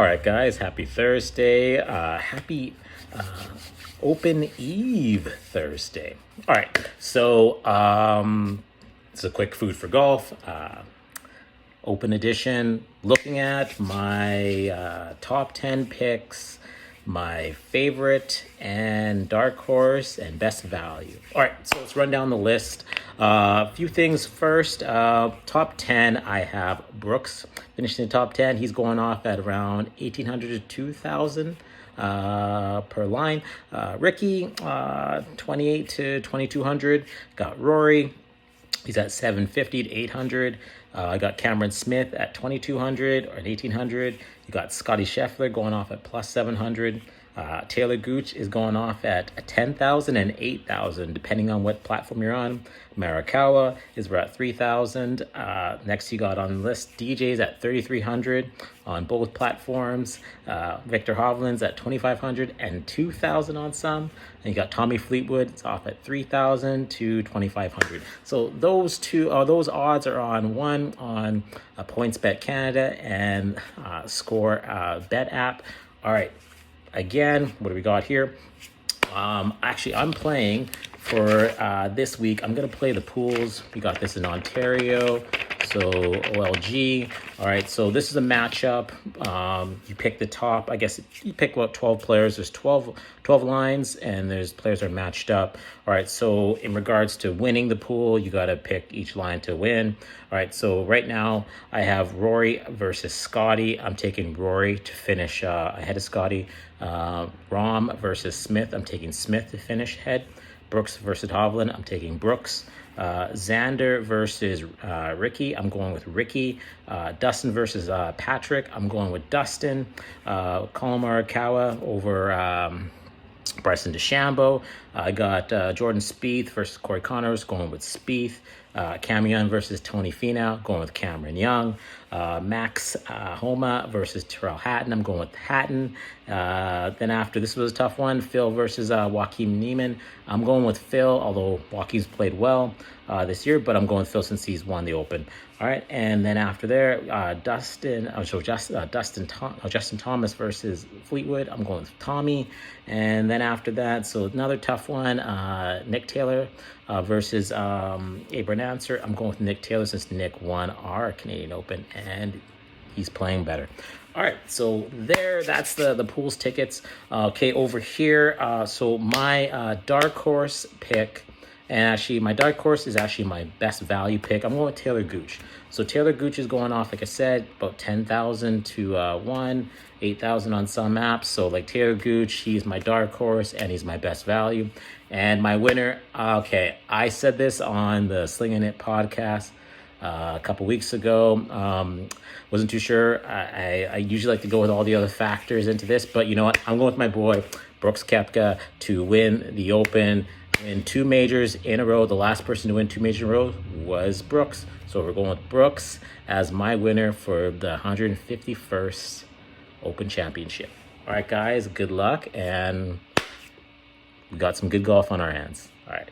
All right, guys, happy Thursday. Happy Open Eve Thursday. All right, so it's a quick food for golf. Open edition, looking at my top 10 picks, my favorite and dark horse and best value. All right, so let's run down the list. A few things first. Top 10, I have Brooks finishing the top 10. He's going off at around 1,800 to 2,000 per line. Ricky, 28 to 2,200. Got Rory. He's at 750 to 800. I got Cameron Smith at 2,200 or at 1,800. You got Scotty Scheffler going off at plus 700. Taylor Gooch is going off at 10,000 and 8,000, depending on what platform you're on. Marikawa is at 3,000. Next, you got on the list DJs at 3,300 on both platforms. Victor Hovland's at 2,500 and 2,000 on some. And you got Tommy Fleetwood. It's off at 3,000 to 2,500. So those odds are on PointsBet Canada and Score Bet app. All right. Again, what do we got here? Actually, I'm playing for this week. I'm going to play the pools. We got this in Ontario, so OLG. All right, so this is a matchup. You pick the top. I guess you pick about 12 players. There's 12 lines, and there's players are matched up. All right, so in regards to winning the pool, you got to pick each line to win. All right, so right now I have Rory versus Scotty. I'm taking Rory to finish ahead of Scotty. Rahm versus Smith. I'm taking Smith to finish ahead. Brooks versus Hovland. I'm taking Brooks. Xander versus Ricky. I'm going with Ricky. Dustin versus Patrick. I'm going with Dustin. Colin Morikawa over Bryson DeChambeau. I got Jordan Spieth versus Corey Connors, going with Spieth. Cam Young versus Tony Finau, going with Cameron Young. Max Homa versus Tyrrell Hatton. I'm going with Hatton. Then after, this was a tough one, Phil versus Joaquin Niemann. I'm going with Phil, although Joaquin's played well this year, but I'm going with Phil since he's won the Open. All right, and then after there, Justin Thomas versus Fleetwood. I'm going with Tommy. And then after that, so another tough one, Nick Taylor versus Abraham Answer. I'm going with Nick Taylor since Nick won our Canadian Open and he's playing better. All right, so that's the pools tickets. Okay, over here, so my dark horse pick, and actually my dark horse is actually my best value pick. I'm going with Taylor Gooch. So Taylor Gooch is going off, like I said, about 10,000 to 8,000 on some apps. So like Taylor Gooch, he's my dark horse and he's my best value. And my winner, okay, I said this on the Slinging It podcast a couple weeks ago. Wasn't too sure. I usually like to go with all the other factors into this, but you know what? I'm going with my boy Brooks Koepka to win the Open in 2 majors in a row. The last person to win 2 majors in a row was Brooks. So we're going with Brooks as my winner for the 151st Open Championship. All right, guys, good luck, and we got some good golf on our hands. All right.